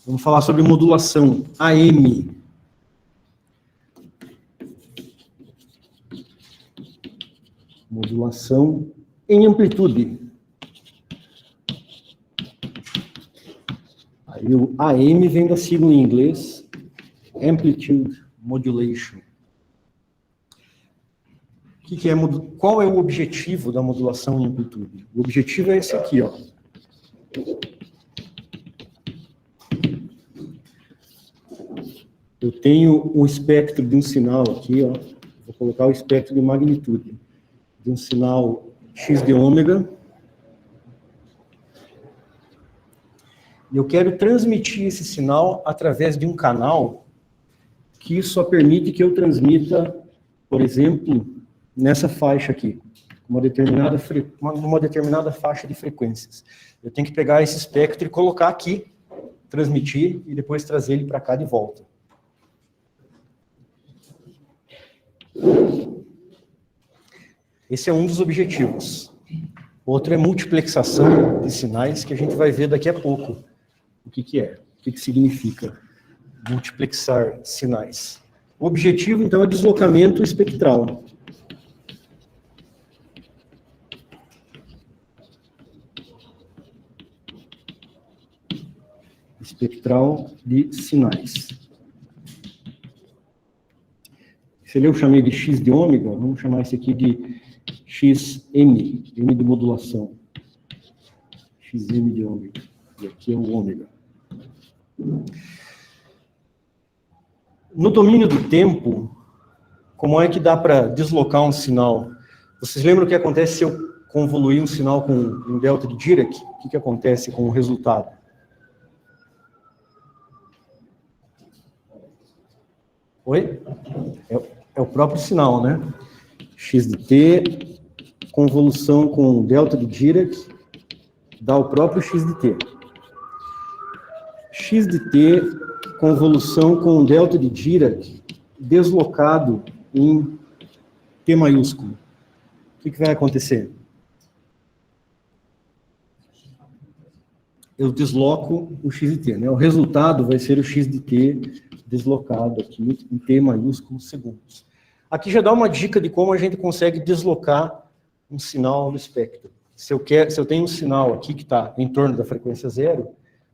Vamos falar sobre modulação, AM. Modulação em amplitude. Aí o AM vem da sigla em inglês, Amplitude Modulation. Qual é o objetivo da modulação em amplitude? O objetivo é esse aqui, ó. Eu tenho um espectro de um sinal aqui, ó. Vou colocar o espectro de magnitude de um sinal x de ômega. E eu quero transmitir esse sinal através de um canal que só permite que eu transmita, por exemplo, nessa faixa aqui, uma determinada faixa de frequências. Eu tenho que pegar esse espectro e colocar aqui, transmitir e depois trazer ele para cá de volta. Esse é um dos objetivos. Outro é multiplexação de sinais, que a gente vai ver daqui a pouco o que é, o que significa multiplexar sinais. O objetivo, então, é deslocamento espectral. Espectral de sinais. Se eu chamei de x de ômega, vamos chamar esse aqui de xm, m de modulação. Xm de ômega. E aqui é o ômega. No domínio do tempo, como é que dá para deslocar um sinal? Vocês lembram o que acontece se eu convoluir um sinal com um delta de Dirac? O que acontece com o resultado? Oi? É o próprio sinal, né? X de t, convolução com delta de Dirac, dá o próprio x de t. X de t, convolução com delta de Dirac, deslocado em t maiúsculo. O que vai acontecer? Eu desloco o x de t, né? O resultado vai ser o x de t deslocado aqui em t maiúsculo segundos. Aqui já dá uma dica de como a gente consegue deslocar um sinal no espectro. Se eu tenho um sinal aqui que está em torno da frequência zero,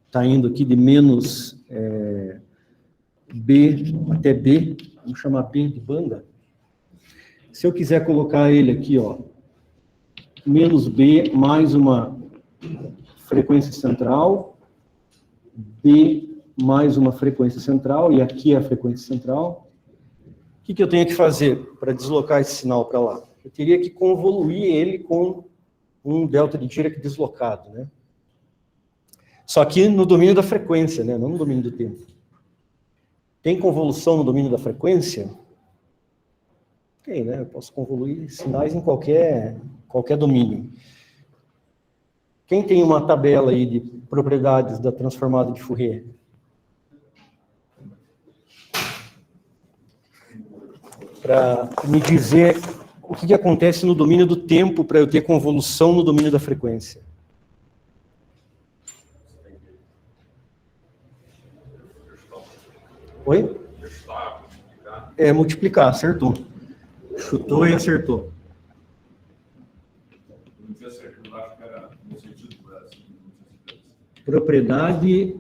está indo aqui de menos B até B, vamos chamar B de banda. Se eu quiser colocar ele aqui, ó, menos B mais uma frequência central, B mais uma frequência central, e aqui é a frequência central. O que eu tenho que fazer para deslocar esse sinal para lá? Eu teria que convoluir ele com um delta de Dirac deslocado, né? Só que no domínio da frequência, né? Não no domínio do tempo. Tem convolução no domínio da frequência? Tem, né? Eu posso convoluir sinais em qualquer domínio. Quem tem uma tabela aí de propriedades da transformada de Fourier? Para me dizer o que acontece no domínio do tempo para eu ter convolução no domínio da frequência. Oi? É, multiplicar, acertou. Chutou e acertou. Propriedade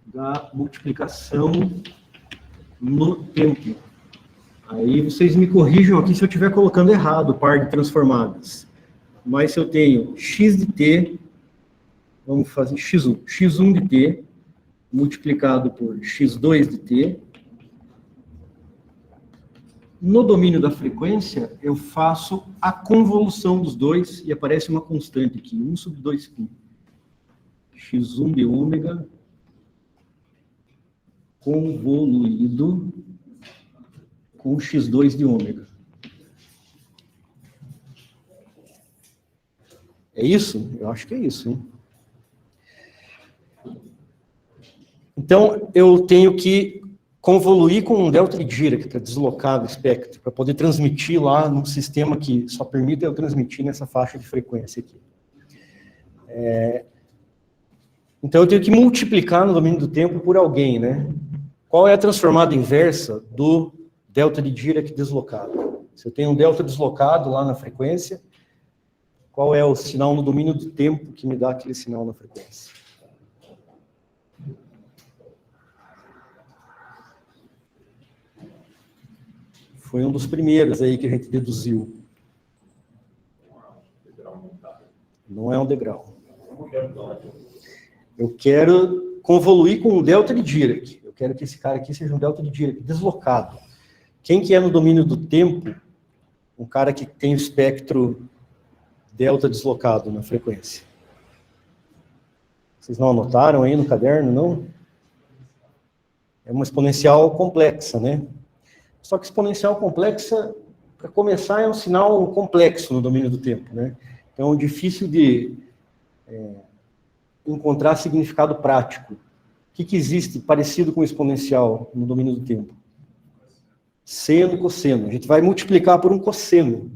da multiplicação no tempo. Aí vocês me corrijam aqui se eu estiver colocando errado o par de transformadas. Mas se eu tenho x de t, vamos fazer x1 de t, multiplicado por x2 de t. No domínio da frequência, eu faço a convolução dos dois e aparece uma constante aqui, 1 sobre 2π. x1 de ômega convoluído com x2 de ômega. É isso? Eu acho que é isso, hein? Então, eu tenho que convoluir com um delta de Dirac, para deslocar o espectro, para poder transmitir lá num sistema que só permite eu transmitir nessa faixa de frequência aqui. Então, eu tenho que multiplicar no domínio do tempo por alguém, né? Qual é a transformada inversa do delta de Dirac deslocado? Se eu tenho um delta deslocado lá na frequência, qual é o sinal no domínio do tempo que me dá aquele sinal na frequência? Foi um dos primeiros aí que a gente deduziu. Não é um degrau. Eu quero convoluir com um delta de Dirac. Eu quero que esse cara aqui seja um delta de Dirac deslocado. Quem que é no domínio do tempo um cara que tem o espectro delta deslocado na frequência? Vocês não anotaram aí no caderno, não? É uma exponencial complexa, né? Só que exponencial complexa, para começar, é um sinal complexo no domínio do tempo, né? Então, difícil de encontrar significado prático. O que existe parecido com exponencial no domínio do tempo? Seno e cosseno. A gente vai multiplicar por um cosseno.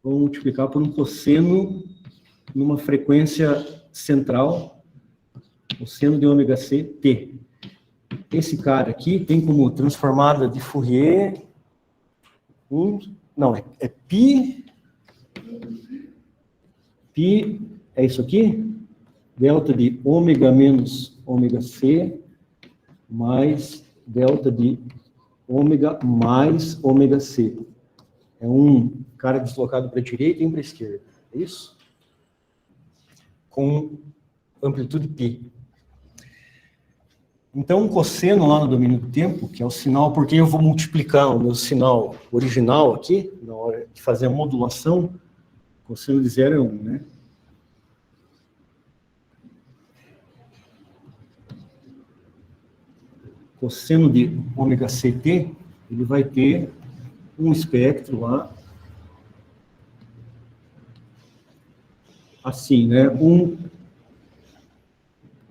Vamos multiplicar por um cosseno numa frequência central, cosseno de ômega c, t. Esse cara aqui tem como transformada de Fourier, é pi é isso aqui, delta de ômega menos ômega c, mais delta de ômega mais ômega c. É um cara deslocado para a direita e um para a esquerda, é isso? Com amplitude π. Então, um cosseno lá no domínio do tempo, que é o sinal, porque eu vou multiplicar o meu sinal original aqui, na hora de fazer a modulação, cosseno de 0 é 1, né? Cosseno de ômega ct, ele vai ter um espectro lá, assim, né? Um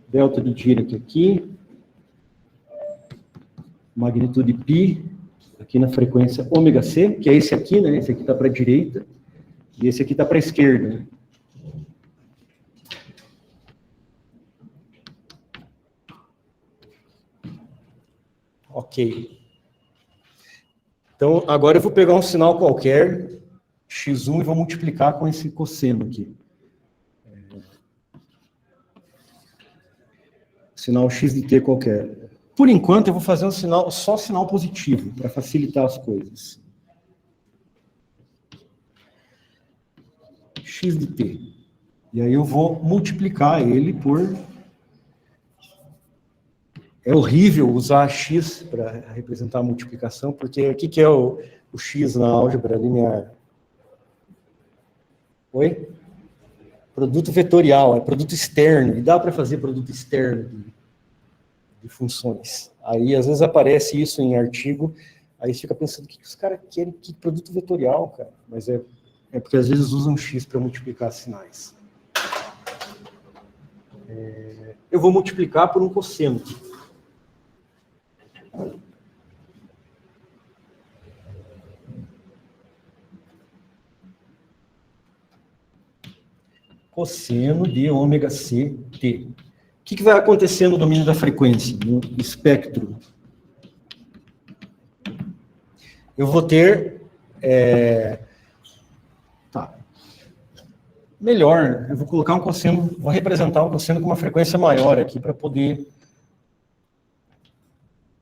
delta de Dirac aqui, magnitude π, aqui na frequência ômega c, que é esse aqui, né? Esse aqui está para a direita, e esse aqui está para a esquerda, né? Ok. Então, agora eu vou pegar um sinal qualquer, x1, e vou multiplicar com esse cosseno aqui. Sinal x de t qualquer. Por enquanto, eu vou fazer um sinal, só sinal positivo, para facilitar as coisas. X de t. E aí eu vou multiplicar ele por... É horrível usar x para representar a multiplicação, porque o que é o x na álgebra linear? Oi? Produto vetorial, é produto externo, e dá para fazer produto externo de funções. Aí, às vezes, aparece isso em artigo, aí você fica pensando, o que os caras querem? Que produto vetorial, cara? Mas é porque, às vezes, usam x para multiplicar sinais. Eu vou multiplicar por um cosseno. Cosseno de ômega c t. O que vai acontecer no domínio da frequência, no espectro? Eu vou ter... Melhor, eu vou colocar um cosseno, vou representar um cosseno com uma frequência maior aqui, para poder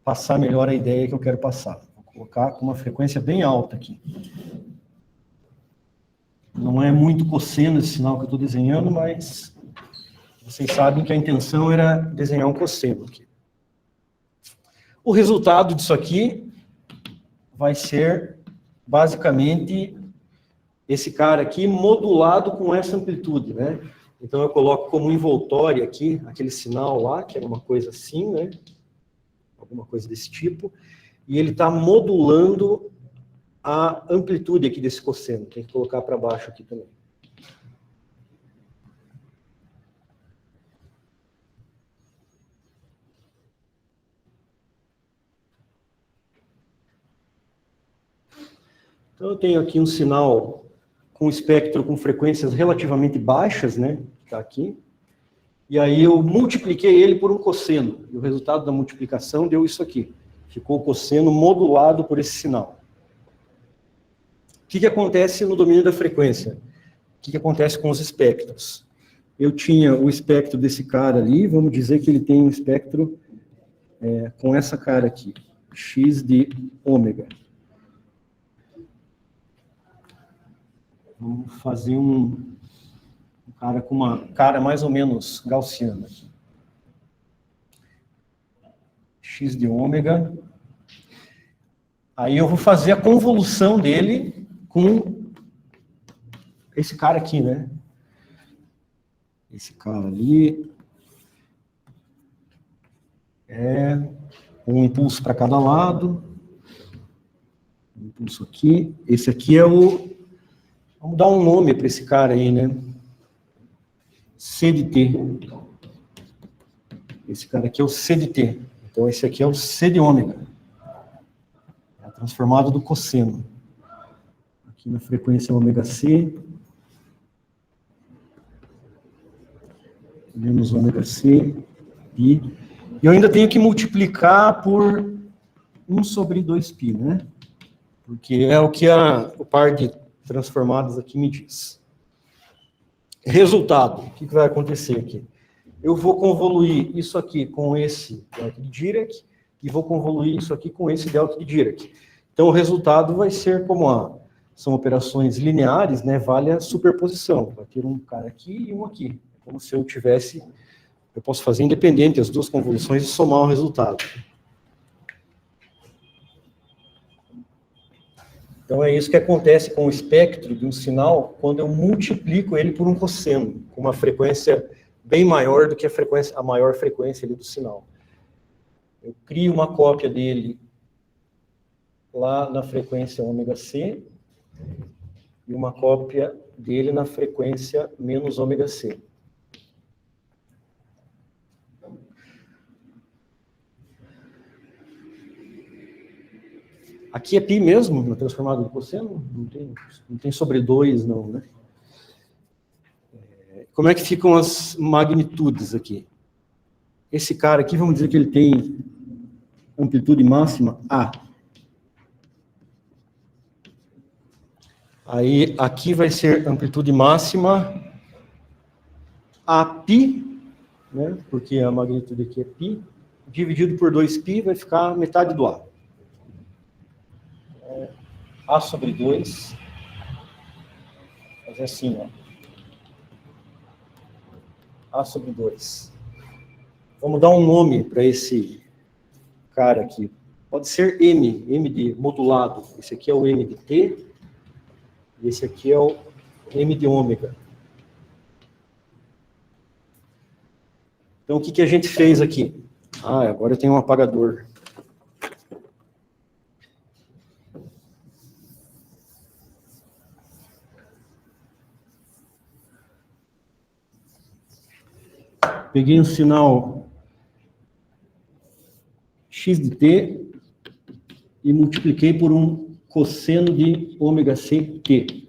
passar melhor a ideia que eu quero passar. Vou colocar com uma frequência bem alta aqui. Não é muito cosseno esse sinal que eu estou desenhando, mas vocês sabem que a intenção era desenhar um cosseno aqui. O resultado disso aqui vai ser, basicamente, esse cara aqui modulado com essa amplitude, né? Então, eu coloco como envoltório aqui, aquele sinal lá, que era uma coisa assim, né? Alguma coisa desse tipo. E ele está modulando a amplitude aqui desse cosseno. Tem que colocar para baixo aqui também. Então, eu tenho aqui um sinal com espectro com frequências relativamente baixas, né? Está aqui. E aí eu multipliquei ele por um cosseno. E o resultado da multiplicação deu isso aqui. Ficou o cosseno modulado por esse sinal. O que acontece no domínio da frequência? O que acontece com os espectros? Eu tinha o espectro desse cara ali, vamos dizer que ele tem um espectro com essa cara aqui, x de ômega. Vamos fazer um cara com uma cara mais ou menos gaussiana aqui. X de ômega. Aí eu vou fazer a convolução dele com esse cara aqui, né? Esse cara ali é um impulso para cada lado. Um impulso aqui. Esse aqui é o... Vamos dar um nome para esse cara aí, né? C de T. Esse cara aqui é o C de T. Então, esse aqui é o C de ômega. É a transformada do cosseno. Aqui na frequência ômega C. Menos ômega C. E eu ainda tenho que multiplicar por 1 sobre 2π, né? Porque é o que o par de transformadas aqui me diz. Resultado. O que vai acontecer aqui? Eu vou convoluir isso aqui com esse delta de Dirac e vou convoluir isso aqui com esse delta de Dirac. Então, o resultado vai ser como são operações lineares, né? Vale a superposição. Vai ter um cara aqui e um aqui. Como se eu tivesse... Eu posso fazer independente as duas convoluções e somar o resultado. Então, é isso que acontece com o espectro de um sinal quando eu multiplico ele por um cosseno, com uma frequência bem maior do que a maior frequência ali do sinal. Eu crio uma cópia dele lá na frequência ômega C e uma cópia dele na frequência menos ômega C. Aqui é π mesmo, na transformada do cosseno? Não tem sobre 2, não, né? Como é que ficam as magnitudes aqui? Esse cara aqui, vamos dizer que ele tem amplitude máxima A. Aí, aqui vai ser amplitude máxima Aπ, né? Porque a magnitude aqui é π, dividido por 2π vai ficar metade do A. A sobre 2, fazer assim, ó. A sobre 2. Vamos dar um nome para esse cara aqui. Pode ser M, M de modulado. Esse aqui é o M de T, e esse aqui é o M de ômega. Então, o que a gente fez aqui? Agora eu tenho um apagador. Peguei um sinal x de t e multipliquei por um cosseno de ômega c t,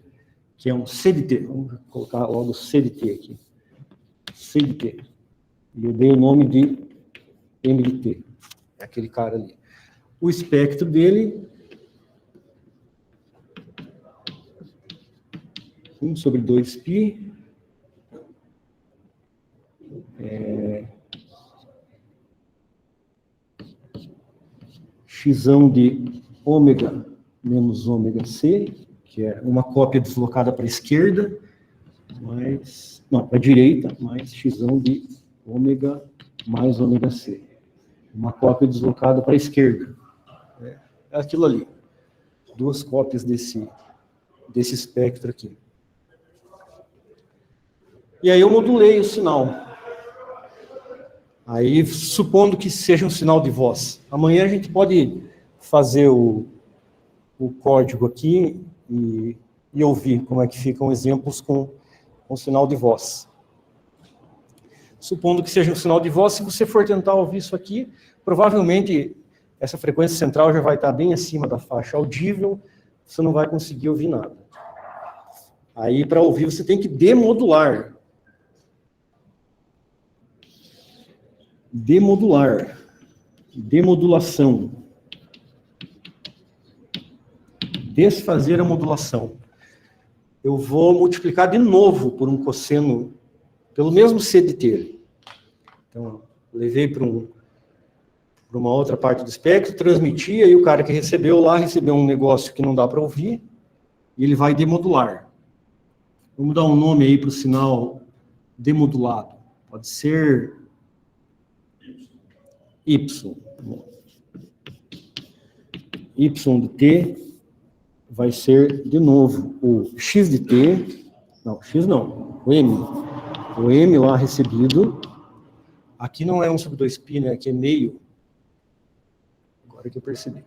que é um c de t. Vamos colocar logo c de t aqui. C de t. E eu dei o nome de m de t. É aquele cara ali. O espectro dele... 1 sobre 2π... xão de ômega menos ômega c, que é uma cópia deslocada para a esquerda, para a direita, mais xão de ômega mais ômega c. Uma cópia deslocada para a esquerda. É aquilo ali. Duas cópias desse espectro aqui. E aí eu modulei o sinal. Aí, supondo que seja um sinal de voz. Amanhã a gente pode fazer o código aqui e ouvir como é que ficam exemplos com sinal de voz. Supondo que seja um sinal de voz, se você for tentar ouvir isso aqui, provavelmente essa frequência central já vai estar bem acima da faixa audível, você não vai conseguir ouvir nada. Aí, para ouvir, você tem que demodular. demodular, demodulação, desfazer a modulação. Eu vou multiplicar de novo por um cosseno, pelo mesmo CDT. Então, levei para uma outra parte do espectro, transmiti, aí o cara que recebeu lá, recebeu um negócio que não dá para ouvir, e ele vai demodular. Vamos dar um nome aí para o sinal demodulado. Pode ser Y. Y de T vai ser, de novo, o X de T, não, X não, o M. O M lá recebido, aqui não é 1/2π, né, aqui é meio. Agora que eu percebi.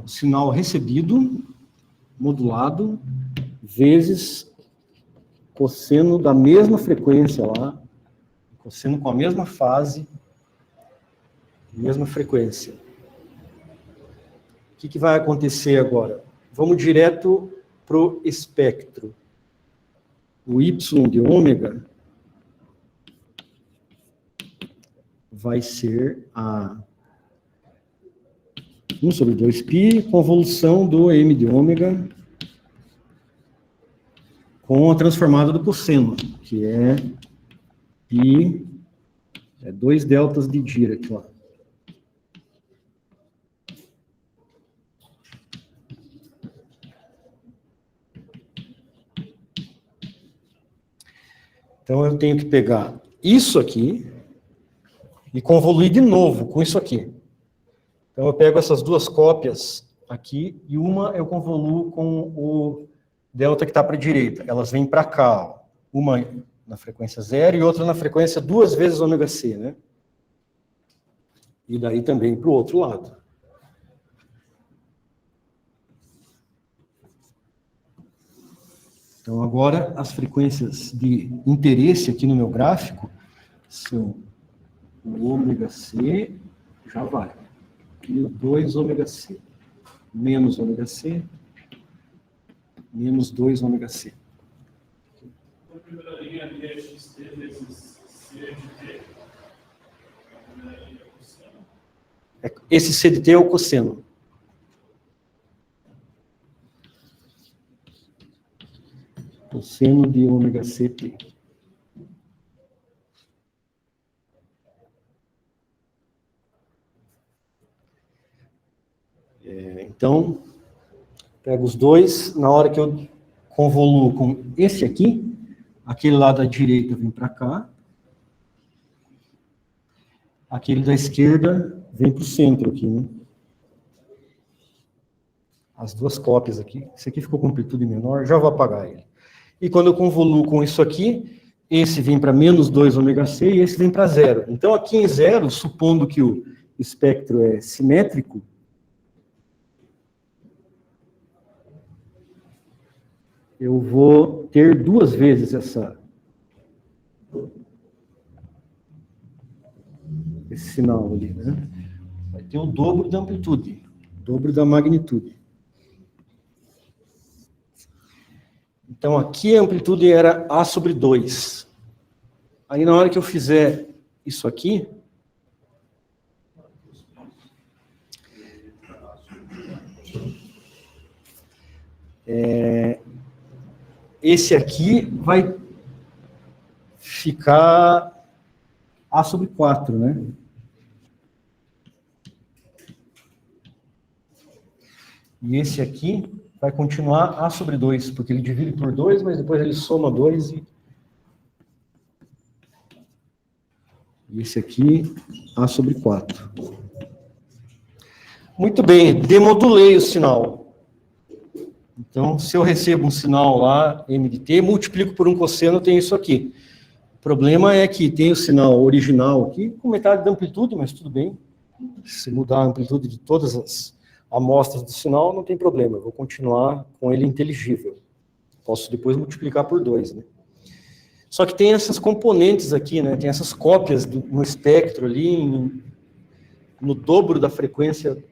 O sinal recebido, modulado, vezes cosseno da mesma frequência lá, cosseno com a mesma fase, mesma frequência. O que vai acontecer agora? Vamos direto para o espectro. O Y de ômega vai ser a 1/2π, convolução do M de ômega com a transformada do cosseno, que é π, 2 deltas de Dirac lá. Então, eu tenho que pegar isso aqui e convoluir de novo com isso aqui. Então, eu pego essas duas cópias aqui e uma eu convoluo com o delta que está para a direita. Elas vêm para cá, ó. Uma na frequência 0 e outra na frequência 2 vezes ômega c, né? E daí também para o outro lado. Então, agora, as frequências de interesse aqui no meu gráfico são o ômega c, já vai, e o 2 ômega c, menos ômega c, menos 2 ômega c. A primeira linha ali é xt vezes c de t. A primeira linha é o cosseno. Esse c de t é o cosseno. Cosseno de ômega ct. Então, pego os dois, na hora que eu convoluo com esse aqui, aquele lá da direita vem para cá, aquele da esquerda vem para o centro aqui, né? As duas cópias aqui. Esse aqui ficou com amplitude menor, já vou apagar ele. E quando eu convoluo com isso aqui, esse vem para menos 2 ômega c e esse vem para 0. Então, aqui em 0, supondo que o espectro é simétrico, eu vou ter duas vezes esse sinal ali, né? Vai ter o dobro da amplitude, o dobro da magnitude. Então, aqui a amplitude era A/2. Aí, na hora que eu fizer isso aqui, esse aqui vai ficar A/4, né? E esse aqui vai continuar A/2, porque ele divide por 2, mas depois ele soma 2 e esse aqui, A/4. Muito bem, demodulei o sinal. Então, se eu recebo um sinal lá, M de t, multiplico por um cosseno, eu tenho isso aqui. O problema é que tem o sinal original aqui, com metade da amplitude, mas tudo bem. Se mudar a amplitude de todas as amostras do sinal, não tem problema, eu vou continuar com ele inteligível. Posso depois multiplicar por 2, né? Só que tem essas componentes aqui, né? Tem essas cópias no espectro ali, no dobro da frequência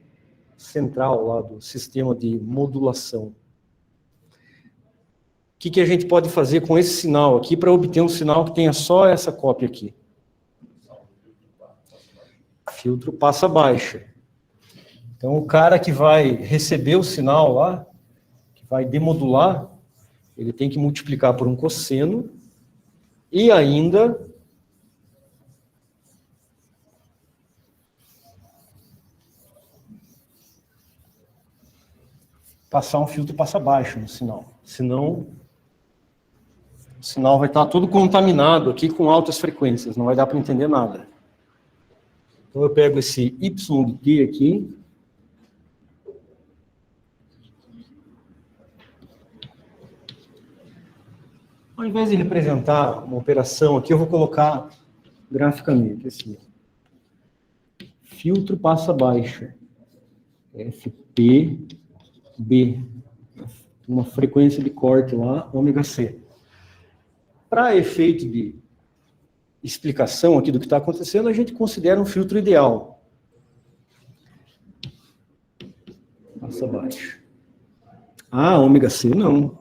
central lá do sistema de modulação. O que a gente pode fazer com esse sinal aqui para obter um sinal que tenha só essa cópia aqui? Filtro passa baixa. Então, o cara que vai receber o sinal lá, que vai demodular, ele tem que multiplicar por um cosseno e ainda passar um filtro passa baixo no sinal. Senão, o sinal vai estar todo contaminado aqui com altas frequências, não vai dar para entender nada. Então, eu pego esse Y de T aqui, ao invés de representar uma operação aqui, eu vou colocar graficamente assim. Filtro passa baixa. FPB. Uma frequência de corte lá, ômega C. Para efeito de explicação aqui do que está acontecendo, a gente considera um filtro ideal. Passa baixa. Ah, ômega C, não.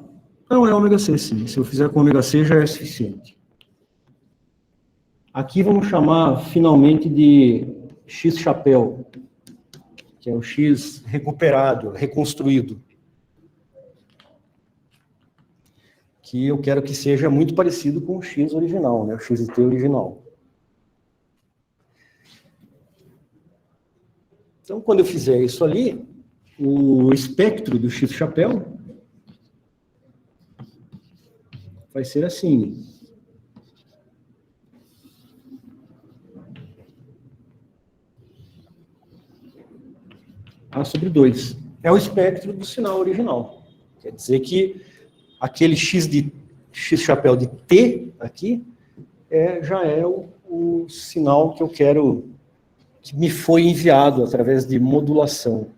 Não é ômega C, sim. Se eu fizer com ômega C, já é suficiente. Aqui vamos chamar, finalmente, de X chapéu, que é o X recuperado, reconstruído. Que eu quero que seja muito parecido com o X original, né? O XT original. Então, quando eu fizer isso ali, o espectro do X chapéu vai ser assim. A sobre 2. É o espectro do sinal original. Quer dizer que aquele X chapéu de T aqui já é o sinal que eu quero, que me foi enviado através de modulação,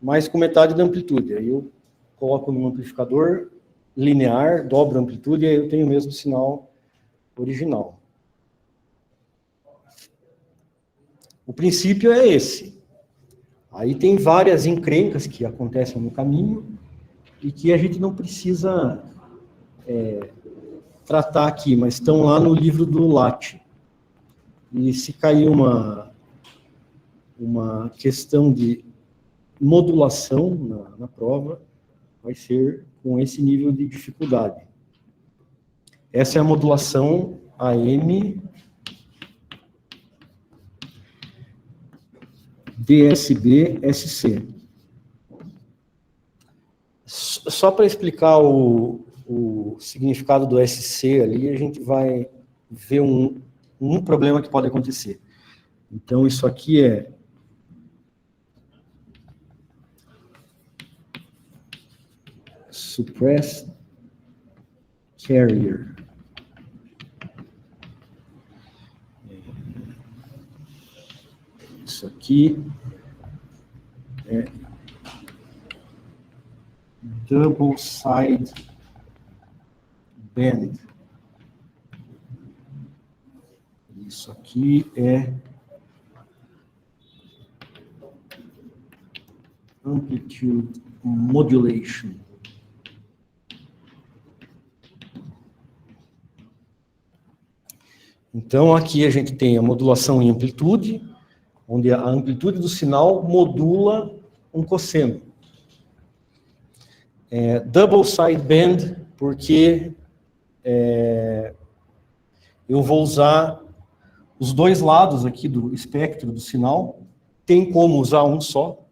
mas com metade da amplitude. Aí eu coloco no amplificador linear, dobro a amplitude, e aí eu tenho o mesmo sinal original. O princípio é esse. Aí tem várias encrencas que acontecem no caminho e que a gente não precisa tratar aqui, mas estão lá no livro do LAT. E se cair uma questão de modulação na prova, vai ser com esse nível de dificuldade. Essa é a modulação AM DSB-SC. Só para explicar o significado do SC ali, a gente vai ver um problema que pode acontecer. Então, isso aqui é suppressed carrier. Isso aqui é double side band. Isso aqui é amplitude modulation. Então, aqui a gente tem a modulação em amplitude, onde a amplitude do sinal modula um cosseno. Double sideband, porque eu vou usar os dois lados aqui do espectro do sinal. Tem como usar um só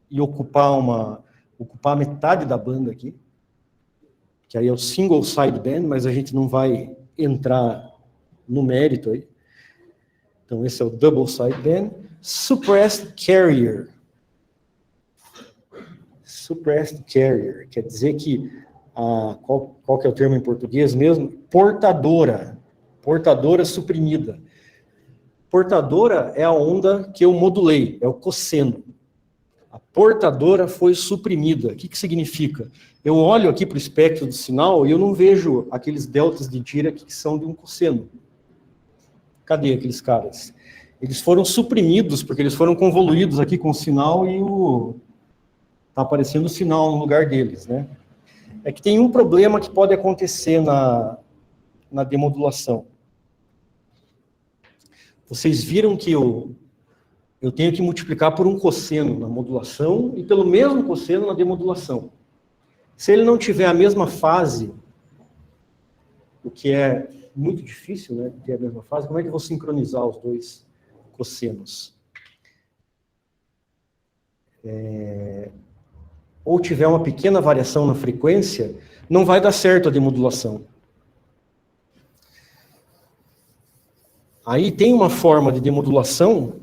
e ocupar metade da banda aqui, que aí é o single sideband, mas a gente não vai entrar no mérito aí. Então, esse é o double sideband. Suppressed carrier. Suppressed carrier, quer dizer que, qual que é o termo em português mesmo? Portadora. Portadora suprimida. Portadora é a onda que eu modulei, é o cosseno. A portadora foi suprimida. O que significa? Eu olho aqui para o espectro do sinal e eu não vejo aqueles deltas de Dirac que são de um cosseno. Cadê aqueles caras? Eles foram suprimidos, porque eles foram convoluídos aqui com o sinal e está aparecendo o sinal no lugar deles, né? É que tem um problema que pode acontecer na demodulação. Vocês viram que eu tenho que multiplicar por um cosseno na modulação e pelo mesmo cosseno na demodulação. Se ele não tiver a mesma fase, o que é muito difícil, né, ter a mesma fase, como é que eu vou sincronizar os dois cossenos? Ou tiver uma pequena variação na frequência, não vai dar certo a demodulação. Aí tem uma forma de demodulação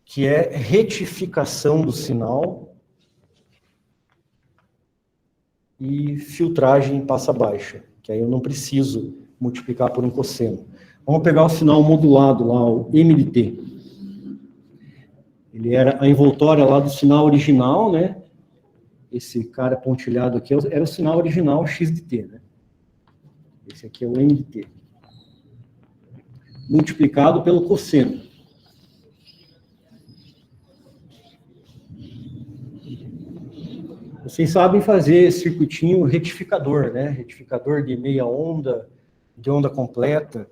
que é retificação do sinal e filtragem em passa baixa, que aí eu não preciso multiplicar por um cosseno. Vamos pegar o sinal modulado lá, o M de T. Ele era a envoltória lá do sinal original, né? Esse cara pontilhado aqui era o sinal original X de T, né? Esse aqui é o M de T. Multiplicado pelo cosseno. Vocês sabem fazer circuitinho retificador, né? Retificador de meia onda, de onda completa.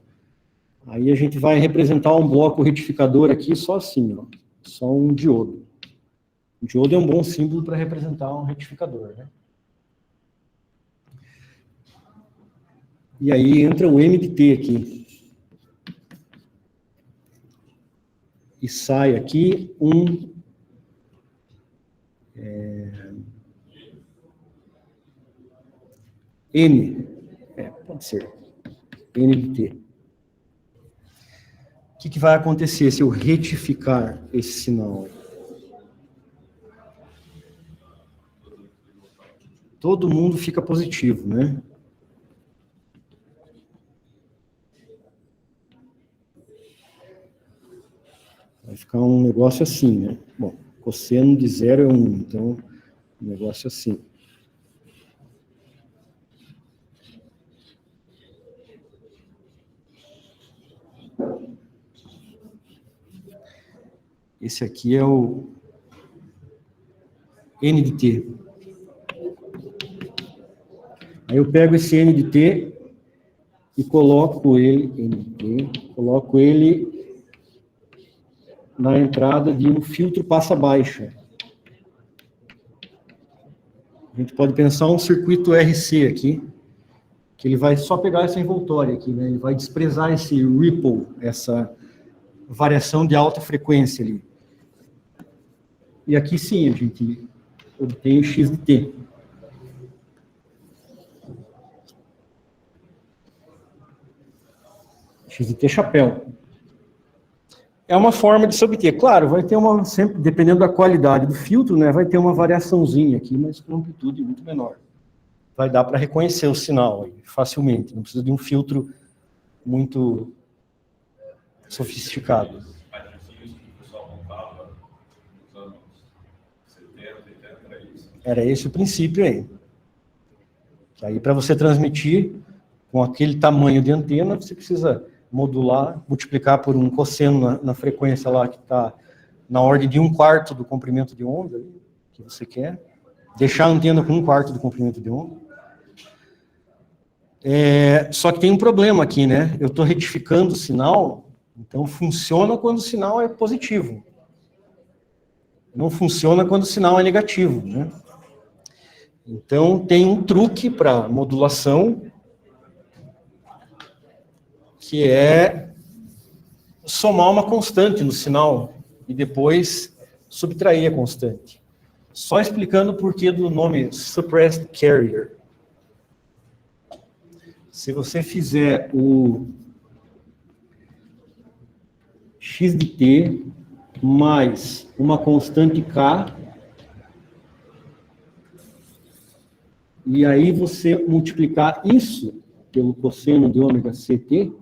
Aí a gente vai representar um bloco retificador aqui só assim, ó. Só um diodo. O diodo é um bom símbolo para representar um retificador, né? E aí entra o M de T aqui. E sai aqui um... N. Pode ser. N de T. O que vai acontecer se eu retificar esse sinal? Todo mundo fica positivo, né? Vai ficar um negócio assim, né? Bom, cosseno de 0 é 1, então, um negócio assim. Esse aqui é o N de T. Aí eu pego esse N de T e coloco ele, N de T, coloco ele na entrada de um filtro passa baixa. A gente pode pensar um circuito RC aqui, que ele vai só pegar essa envoltória aqui, né? Ele vai desprezar esse ripple, essa variação de alta frequência ali. E aqui sim, a gente obtém o X de T. X de T chapéu. É uma forma de se obter. Claro, vai ter uma, sempre, dependendo da qualidade do filtro, né, vai ter uma variaçãozinha aqui, mas com amplitude muito menor. Vai dar para reconhecer o sinal aí, facilmente. Não precisa de um filtro muito sofisticado. Era esse o princípio aí. Aí, para você transmitir com aquele tamanho de antena, você precisa modular, multiplicar por um cosseno na frequência lá que está na ordem de 1/4 do comprimento de onda que você quer. Deixar a antena com 1/4 do comprimento de onda. Só que tem um problema aqui, né? Eu estou retificando o sinal, então funciona quando o sinal é positivo. Não funciona quando o sinal é negativo, né? Então, tem um truque para modulação, que é somar uma constante no sinal e depois subtrair a constante. Só explicando o porquê do nome suppressed carrier. Se você fizer o X de T mais uma constante K, e aí você multiplicar isso pelo cosseno de ômega CT,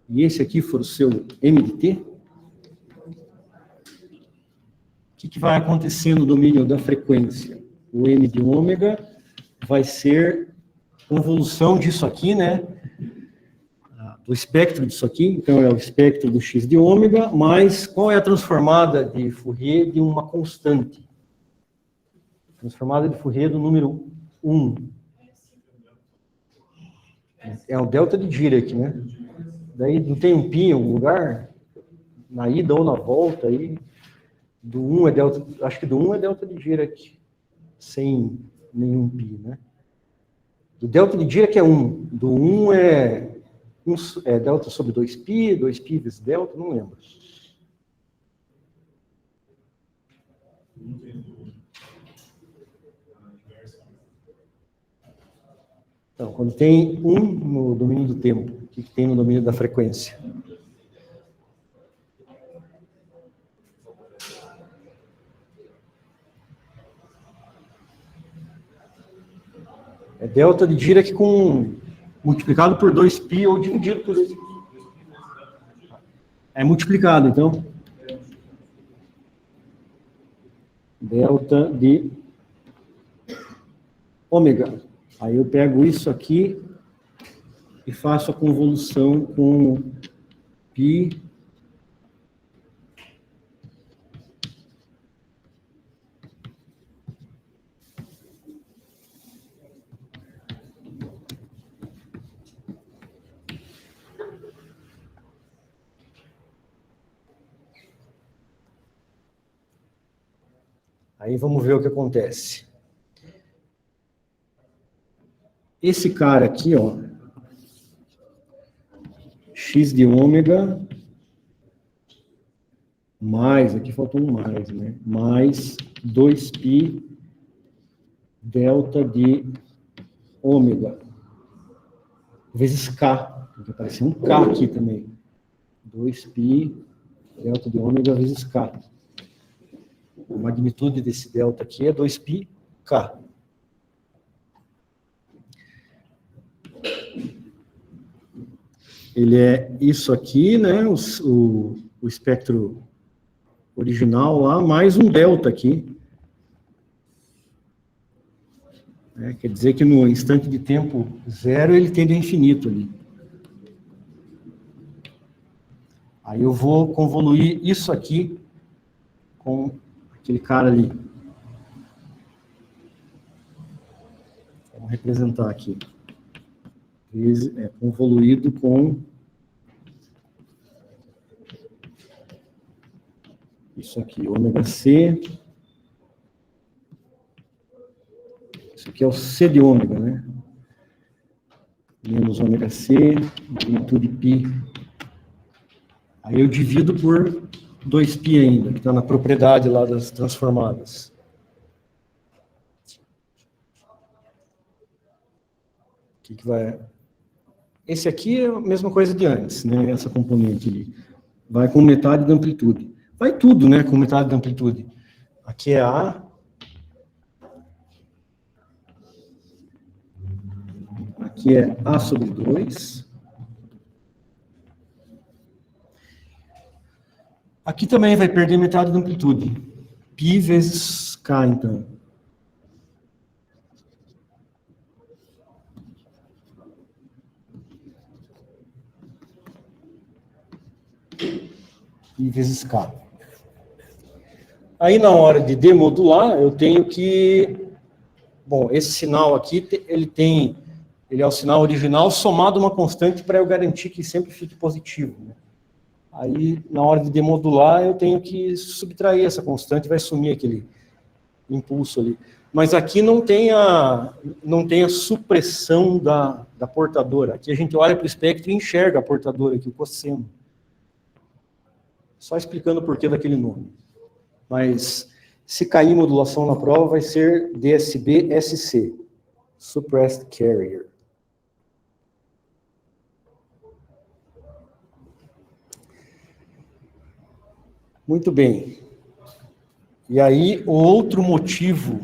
e esse aqui for o seu M de T, o que vai acontecer no domínio da frequência? O M de ômega vai ser convolução disso aqui, né? Do espectro disso aqui, então é o espectro do X de ômega, mais qual é a transformada de Fourier de uma constante? Transformada de Fourier do número 1. É um delta de Dirac, né? Daí não tem um pi em algum lugar? Na ida ou na volta aí, do 1 é delta, acho que do 1 é delta de Dirac, sem nenhum pi, né? Do delta de Dirac é 1, do 1 é delta sobre 2π, 2π vezes delta, não lembro. Então, quando tem 1 no domínio do tempo, o que tem no domínio da frequência? É delta de Dirac multiplicado por 2π ou dividido por 2π. É multiplicado, então. Delta de ômega. Aí eu pego isso aqui e faço a convolução com π Aí vamos ver o que acontece. Esse cara aqui, ó, x de ômega, mais, aqui faltou um mais, né? Mais 2π delta de ômega, vezes k, porque apareceu um k aqui também. 2π delta de ômega vezes k. A magnitude desse delta aqui é 2πk. Ele é isso aqui, né? O espectro original lá, mais um delta aqui. Quer dizer que no instante de tempo zero ele tende a infinito ali. Aí eu vou convoluir isso aqui com aquele cara ali. Vamos representar aqui. É convoluído com isso aqui, ômega c. Isso aqui é o c de ômega, né? Menos ômega c, magnitude π. Aí eu divido por 2π ainda, que está na propriedade lá das transformadas. O que vai... Esse aqui é a mesma coisa de antes, né? Essa componente ali. Vai com metade da amplitude. Vai tudo, né? Com metade da amplitude. Aqui é A. Aqui é A sobre 2. Aqui também vai perder metade da amplitude. Π vezes K, então. Π vezes K. Aí, na hora de demodular, eu tenho que... Bom, esse sinal aqui, ele é o sinal original somado a uma constante para eu garantir que sempre fique positivo, né? Aí, na hora de demodular, eu tenho que subtrair essa constante, vai sumir aquele impulso ali. Mas aqui não tem a supressão da portadora. Aqui a gente olha para o espectro e enxerga a portadora aqui, o cosseno. Só explicando o porquê daquele nome. Mas, se cair modulação na prova, vai ser DSB-SC, Suppressed Carrier. Muito bem. E aí, o outro motivo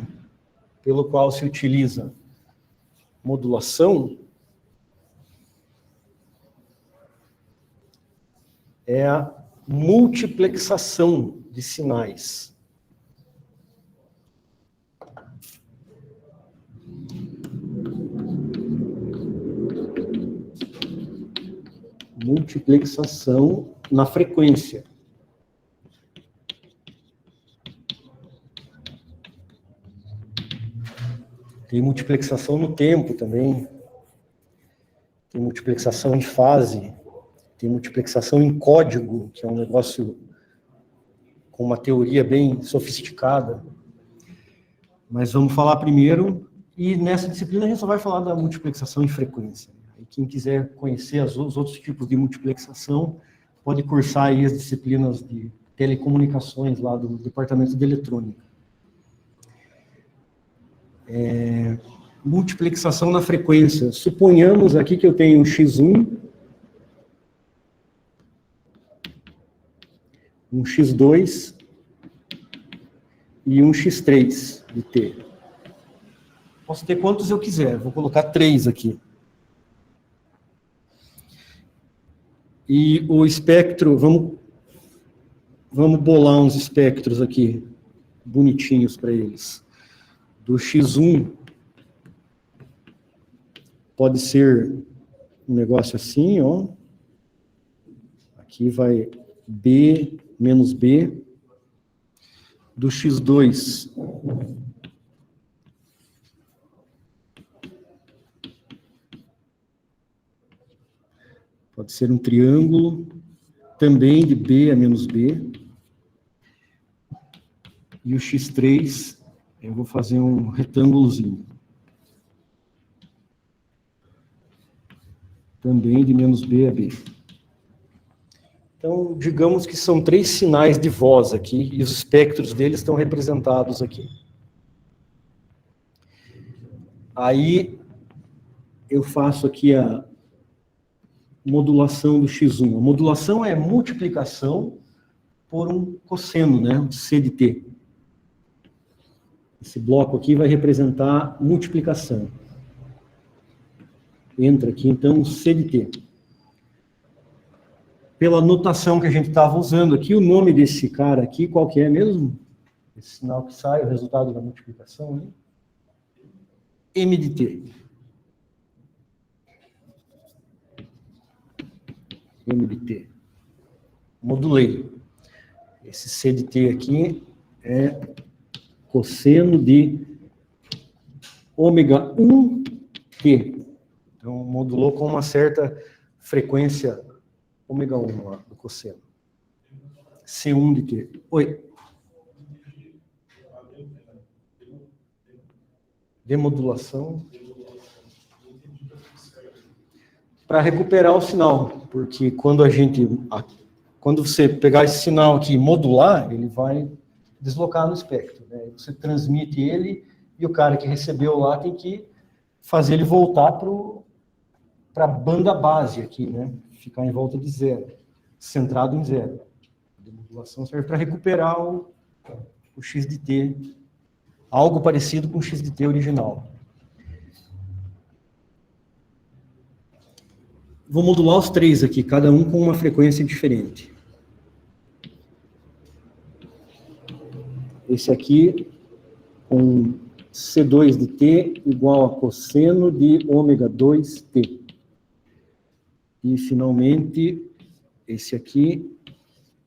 pelo qual se utiliza modulação é a multiplexação de sinais. Multiplexação na frequência. Tem multiplexação no tempo também. tem multiplexação em fase, tem multiplexação em código, que é um negócio com uma teoria bem sofisticada. Mas vamos falar primeiro, e nessa disciplina a gente só vai falar da multiplexação em frequência. E quem quiser conhecer os outros tipos de multiplexação, pode cursar aí as disciplinas de telecomunicações lá do Departamento de Eletrônica. Multiplexação na frequência. Suponhamos aqui que eu tenho um X1, um X2 e um X3 de T. Posso ter quantos eu quiser, vou colocar 3 aqui. E o espectro, vamos bolar uns espectros aqui, bonitinhos para eles. Do X1, pode ser um negócio assim, ó. Aqui vai B menos B. Do X2, pode ser um triângulo, também de B a menos B. E o X3, eu vou fazer um retângulozinho. Também de menos B a B. Então, digamos que são 3 sinais de voz aqui, e os espectros deles estão representados aqui. Aí, eu faço aqui a modulação do X1. A modulação é multiplicação por um cosseno, né, um C de T. Esse bloco aqui vai representar multiplicação. Entra aqui, então, C de T. Pela notação que a gente estava usando aqui, o nome desse cara aqui, qual que é mesmo? Esse sinal que sai, o resultado da multiplicação, né? M de T. M de T. Modulei. Esse C de T aqui é cosseno de ômega 1 T. Então, modulou com uma certa frequência ômega 1 lá, do cosseno. C1 de T. Oi. Demodulação. Para recuperar o sinal, porque quando você pegar esse sinal aqui e modular, ele vai deslocar no espectro, né? Você transmite ele e o cara que recebeu lá tem que fazer ele voltar para a banda base aqui, né? Ficar em volta de 0, centrado em 0. A demodulação serve para recuperar o X de T, algo parecido com o X de T original. Vou modular os 3 aqui, cada um com uma frequência diferente. Esse aqui com C2 de T igual a cosseno de ômega 2T. E, finalmente, esse aqui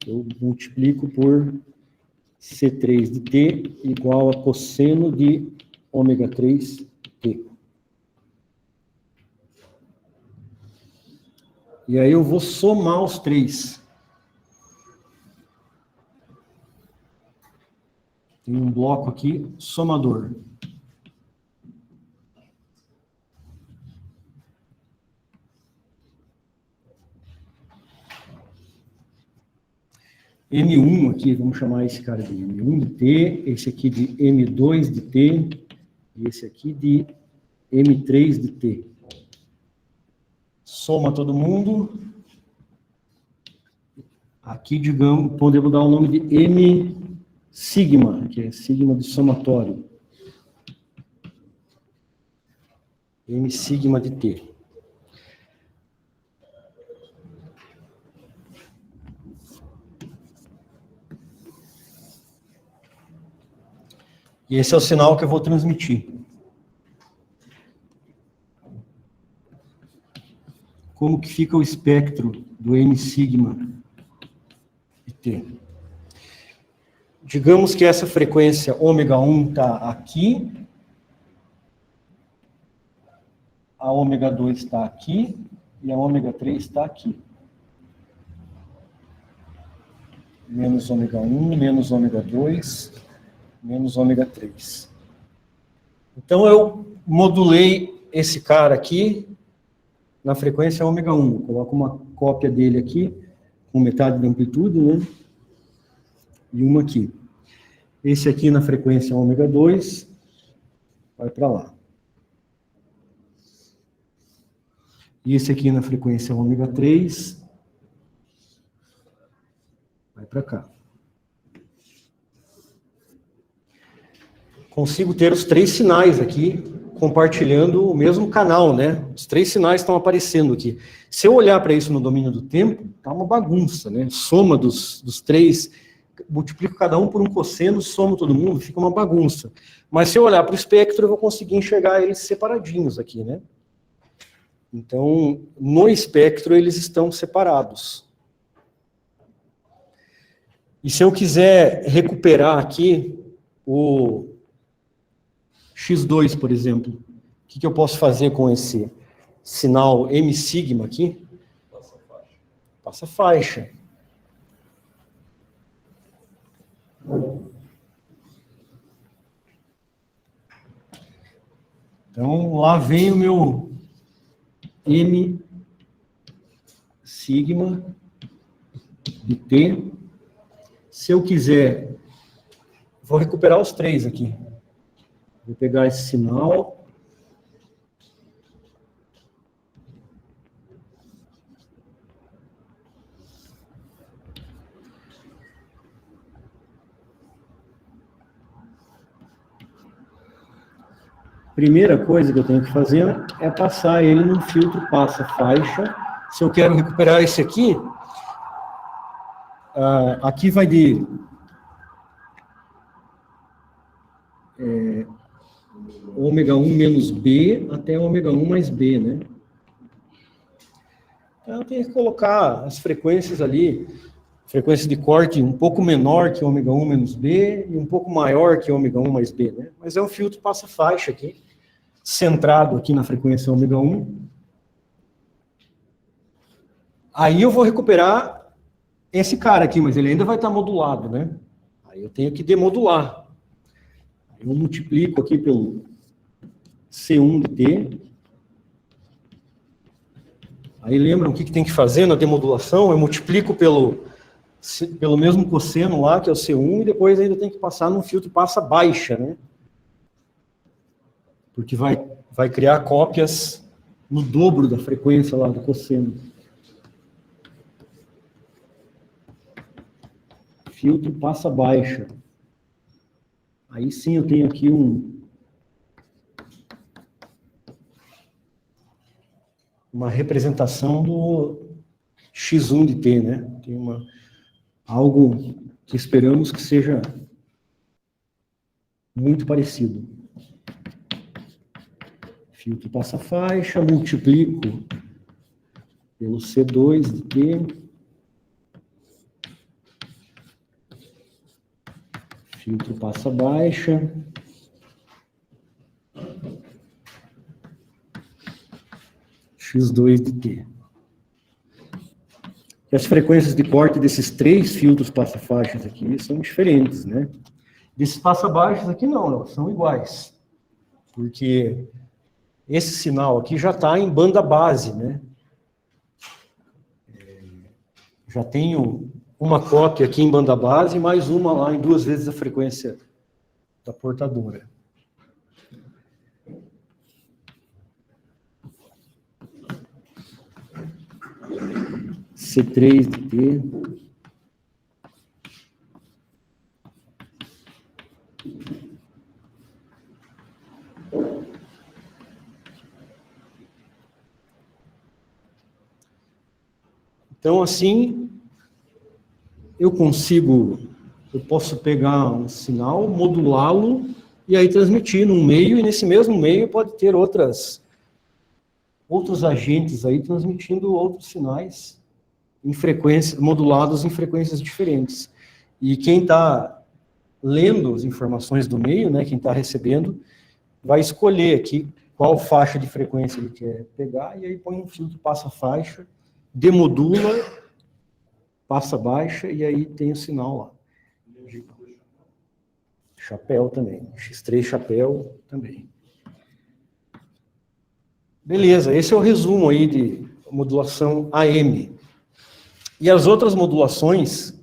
eu multiplico por C3 de T igual a cosseno de ômega 3T. E aí eu vou somar os 3. Tem um bloco aqui, somador. M1 aqui, vamos chamar esse cara de M1 de T, esse aqui de M2 de T, e esse aqui de M3 de T. Soma todo mundo. Aqui, digamos, podemos dar o nome de M sigma, que é sigma de somatório. M sigma de T. E esse é o sinal que eu vou transmitir. Como que fica o espectro do M sigma de T? Digamos que essa frequência ômega 1 está aqui. a ômega 2 está aqui e a ômega 3 está aqui. Menos ômega 1, menos ômega 2, menos ômega 3. Então, eu modulei esse cara aqui na frequência ômega 1. Coloco uma cópia dele aqui, com metade da amplitude, né? E uma aqui. Esse aqui na frequência ômega 2 vai para lá. E esse aqui na frequência ômega 3 vai para cá. Consigo ter os 3 sinais aqui, compartilhando o mesmo canal, né? Os 3 sinais estão aparecendo aqui. Se eu olhar para isso no domínio do tempo, tá uma bagunça, né? Soma dos 3, multiplico cada um por um cosseno, somo todo mundo, fica uma bagunça. Mas se eu olhar para o espectro, eu vou conseguir enxergar eles separadinhos aqui, né? Então, no espectro, eles estão separados. E se eu quiser recuperar aqui o X2, por exemplo, o que eu posso fazer com esse sinal M sigma aqui? Passa faixa. Passa faixa. Então, lá vem o meu M sigma de T. Se eu quiser, vou recuperar os 3 aqui. Vou pegar esse sinal. Primeira coisa que eu tenho que fazer é passar ele num filtro passa-faixa. Se eu quero recuperar esse aqui, aqui vai de ômega 1 menos B até ômega 1 mais B, né? Então, eu tenho que colocar as frequências ali, frequência de corte um pouco menor que ômega 1 menos B e um pouco maior que ômega 1 mais B, né? Mas é um filtro passa-faixa aqui, centrado aqui na frequência ômega 1. Aí eu vou recuperar esse cara aqui, mas ele ainda vai estar modulado, né? Aí eu tenho que demodular. Eu multiplico aqui pelo C1 de T. Aí lembram o que tem que fazer na demodulação? Eu multiplico pelo mesmo cosseno lá, que é o C1, e depois ainda tem que passar num filtro passa baixa, né? Porque vai criar cópias no dobro da frequência lá do cosseno. Filtro passa baixa. Aí sim eu tenho aqui uma representação do X1 de T, né? Tem algo que esperamos que seja muito parecido. Filtro passa faixa, multiplico pelo C2 de T. Filtro passa baixa. X2 de T. E as frequências de corte desses 3 filtros passa-faixas aqui são diferentes, né? Desses passa-baixos aqui não, elas são iguais. Porque esse sinal aqui já está em banda base, né? Já tenho uma cópia aqui em banda base, mais uma lá em 2 vezes a frequência da portadora. C3 de T. Então, assim, eu posso pegar um sinal, modulá-lo e aí transmitir num meio, e nesse mesmo meio pode ter outros agentes aí transmitindo outros sinais em frequências, modulados em frequências diferentes. E quem está lendo as informações do meio, né, quem está recebendo, vai escolher aqui qual faixa de frequência ele quer pegar, e aí põe um filtro passa-faixa, demodula, passa baixa, e aí tem o sinal lá. Chapéu também, X3 chapéu também. Beleza, esse é o resumo aí de modulação AM. E as outras modulações,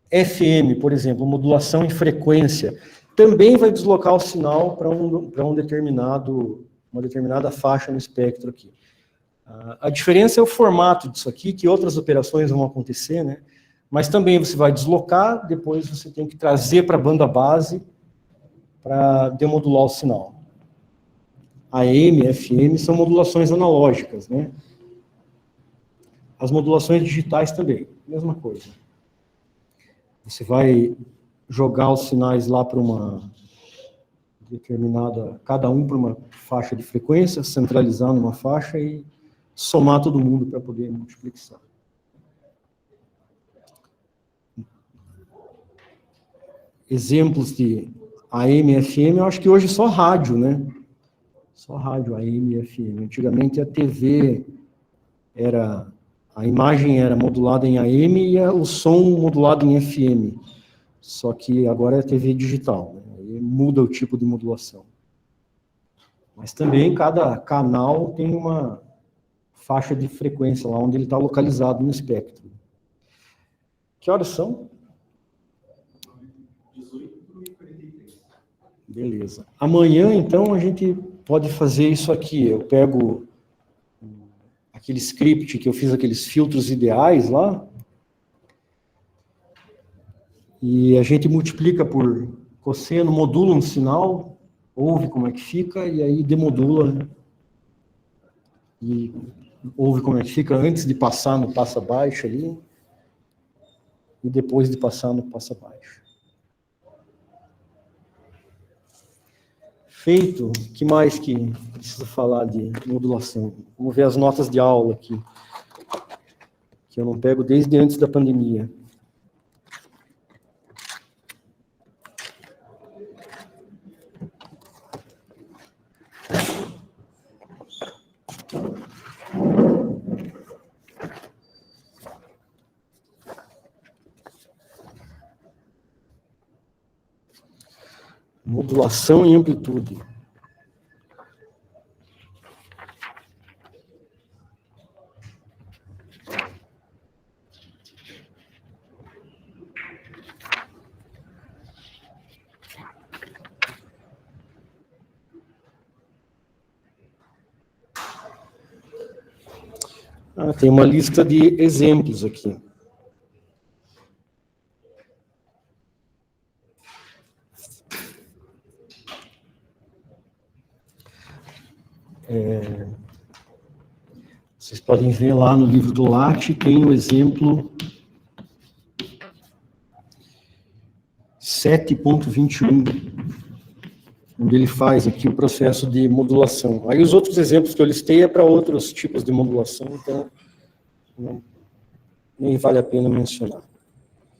FM, por exemplo, modulação em frequência, também vai deslocar o sinal para uma determinada faixa no espectro aqui. A diferença é o formato disso aqui, que outras operações vão acontecer, né? Mas também você vai deslocar, depois você tem que trazer para a banda base para demodular o sinal. AM, FM são modulações analógicas, né? As modulações digitais também, mesma coisa. Você vai jogar os sinais lá para uma determinada, cada um para uma faixa de frequência, centralizar numa faixa e somar todo mundo para poder multiplexar. Exemplos de AM e FM, eu acho que hoje só rádio, né? Só rádio, AM e FM. Antigamente a TV a imagem era modulada em AM e o som modulado em FM. Só que agora é TV digital, né? Aí muda o tipo de modulação. Mas também cada canal tem uma faixa de frequência lá onde ele está localizado no espectro. Que horas são? 18h43. Beleza. Amanhã, então, a gente pode fazer isso aqui. Eu pego aquele script que eu fiz, aqueles filtros ideais lá, e a gente multiplica por cosseno, modula um sinal, ouve como é que fica, e aí demodula, né? E ouve como é que fica antes de passar no passa-baixa ali, e depois de passar no passa-baixa. Feito, o que mais que precisa falar de modulação? Vamos ver as notas de aula aqui, que eu não pego desde antes da pandemia. Modulação e amplitude. Tem uma lista de exemplos aqui. Vocês podem ver lá no livro do LAT, tem o exemplo 7.21, onde ele faz aqui o processo de modulação. Aí os outros exemplos que eu listei é para outros tipos de modulação, então nem vale a pena mencionar.